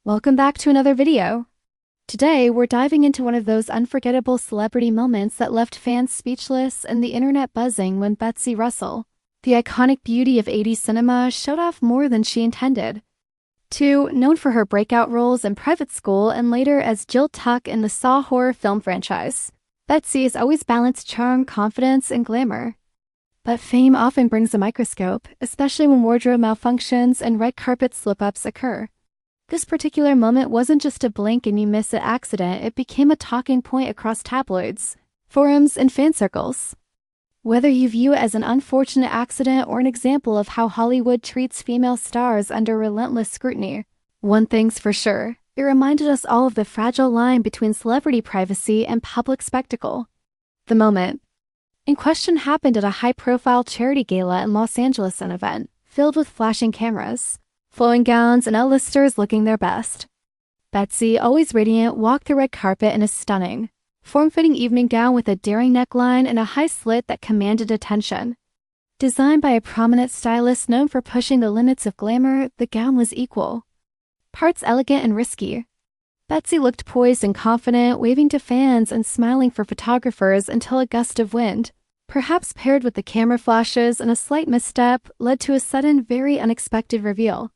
Welcome back to another video. Today, we're diving into one of those unforgettable celebrity moments that left fans speechless and the internet buzzing when Betsy Russell, the iconic beauty of 80s cinema, showed off more than she intended. Known for her breakout roles in Private School and later as Jill Tuck in the Saw horror film franchise, Betsy has always balanced charm, confidence, and glamour. But fame often brings a microscope, especially when wardrobe malfunctions and red carpet slip-ups occur. This particular moment wasn't just a blink and you miss it accident, it became a talking point across tabloids, forums, and fan circles. Whether you view it as an unfortunate accident or an example of how Hollywood treats female stars under relentless scrutiny, one thing's for sure, it reminded us all of the fragile line between celebrity privacy and public spectacle. The moment in question happened at a high-profile charity gala in Los Angeles, an event filled with flashing cameras, flowing gowns, and A-listers looking their best. Betsy, always radiant, walked the red carpet in a stunning, form-fitting evening gown with a daring neckline and a high slit that commanded attention. Designed by a prominent stylist known for pushing the limits of glamour, the gown was equal parts elegant and risky. Betsy looked poised and confident, waving to fans and smiling for photographers until a gust of wind, perhaps paired with the camera flashes and a slight misstep, led to a sudden, very unexpected reveal.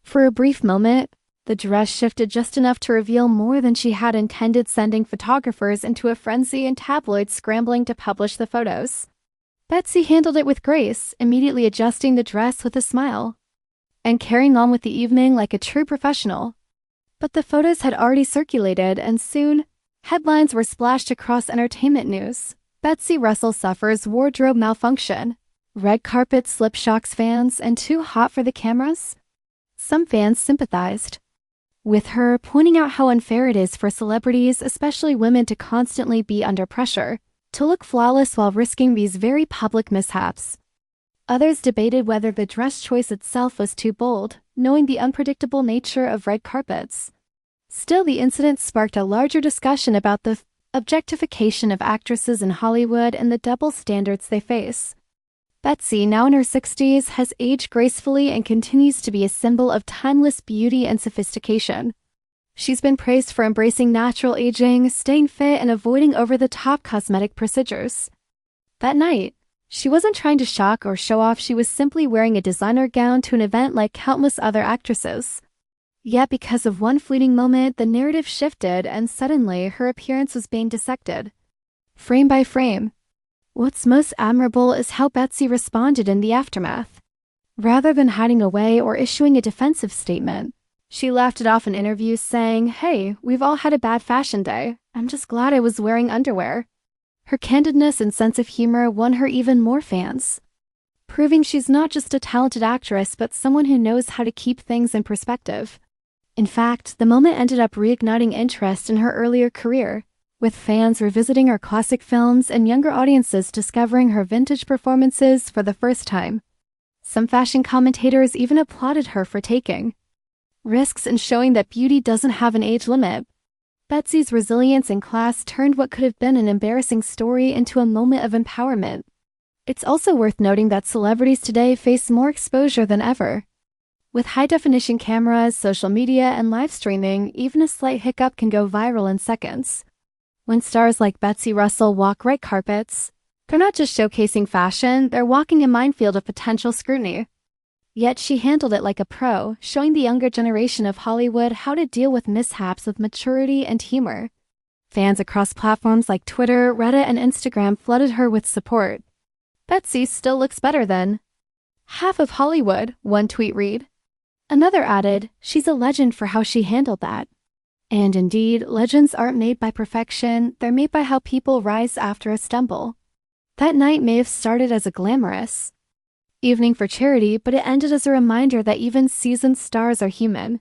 For a brief moment, the dress shifted just enough to reveal more than she had intended, sending photographers into a frenzy and tabloids scrambling to publish the photos. Betsy handled it with grace, immediately adjusting the dress with a smile and carrying on with the evening like a true professional. But the photos had already circulated, and soon, headlines were splashed across entertainment news. Betsy Russell suffers wardrobe malfunction. Red carpet slip shocks fans and too hot for the cameras? Some fans sympathized with her, pointing out how unfair it is for celebrities, especially women, to constantly be under pressure to look flawless while risking these very public mishaps. Others debated whether the dress choice itself was too bold, knowing the unpredictable nature of red carpets. Still, the incident sparked a larger discussion about the objectification of actresses in Hollywood and the double standards they face. Betsy, now in her 60s, has aged gracefully and continues to be a symbol of timeless beauty and sophistication. She's been praised for embracing natural aging, staying fit, and avoiding over-the-top cosmetic procedures. That night, she wasn't trying to shock or show off, she was simply wearing a designer gown to an event like countless other actresses. Yet because of one fleeting moment, the narrative shifted and suddenly her appearance was being dissected, frame by frame. What's most admirable is how Betsy responded in the aftermath. Rather than hiding away or issuing a defensive statement, she laughed it off in interviews, saying, "Hey, we've all had a bad fashion day. I'm just glad I was wearing underwear." Her candidness and sense of humor won her even more fans, proving she's not just a talented actress but someone who knows how to keep things in perspective. In fact, the moment ended up reigniting interest in her earlier career, with fans revisiting her classic films and younger audiences discovering her vintage performances for the first time. Some fashion commentators even applauded her for taking risks and showing that beauty doesn't have an age limit. Betsy's resilience and class turned what could have been an embarrassing story into a moment of empowerment. It's also worth noting that celebrities today face more exposure than ever. With high-definition cameras, social media, and live streaming, even a slight hiccup can go viral in seconds. When stars like Betsy Russell walk red carpets, they're not just showcasing fashion, they're walking a minefield of potential scrutiny. Yet she handled it like a pro, showing the younger generation of Hollywood how to deal with mishaps with maturity and humor. Fans across platforms like Twitter, Reddit, and Instagram flooded her with support. "Betsy still looks better than half of Hollywood," one tweet read. Another added, "She's a legend for how she handled that." And indeed, legends aren't made by perfection, they're made by how people rise after a stumble. That night may have started as a glamorous evening for charity, but it ended as a reminder that even seasoned stars are human.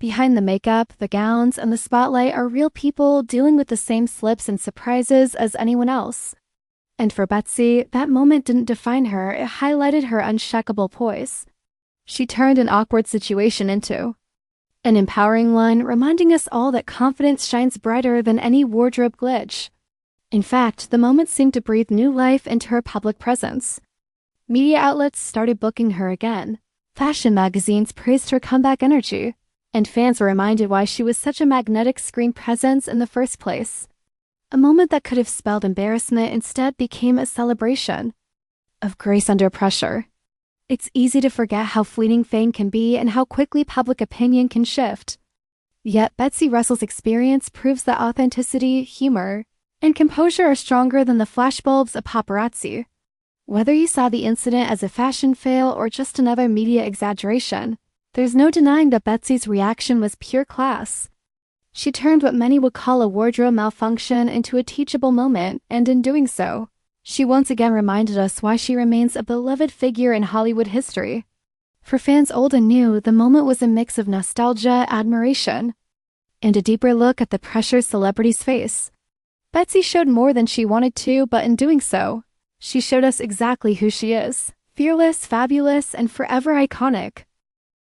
Behind the makeup, the gowns, and the spotlight are real people dealing with the same slips and surprises as anyone else. And for Betsy, that moment didn't define her, it highlighted her unshakable poise. She turned an awkward situation into an empowering one, reminding us all that confidence shines brighter than any wardrobe glitch. In fact, the moment seemed to breathe new life into her public presence. Media outlets started booking her again. Fashion magazines praised her comeback energy, And fans were reminded why she was such a magnetic screen presence in the first place. A moment that could have spelled embarrassment instead became a celebration of grace under pressure. It's easy to forget how fleeting fame can be and how quickly public opinion can shift. Yet Betsy Russell's experience proves that authenticity, humor, and composure are stronger than the flashbulbs of paparazzi. Whether you saw the incident as a fashion fail or just another media exaggeration, there's no denying that Betsy's reaction was pure class. She turned what many would call a wardrobe malfunction into a teachable moment, and in doing so, she once again reminded us why she remains a beloved figure in Hollywood history. For fans old and new, the moment was a mix of nostalgia, admiration, and a deeper look at the pressure celebrities face. Betsy showed more than she wanted to, but in doing so, she showed us exactly who she is: fearless, fabulous, and forever iconic.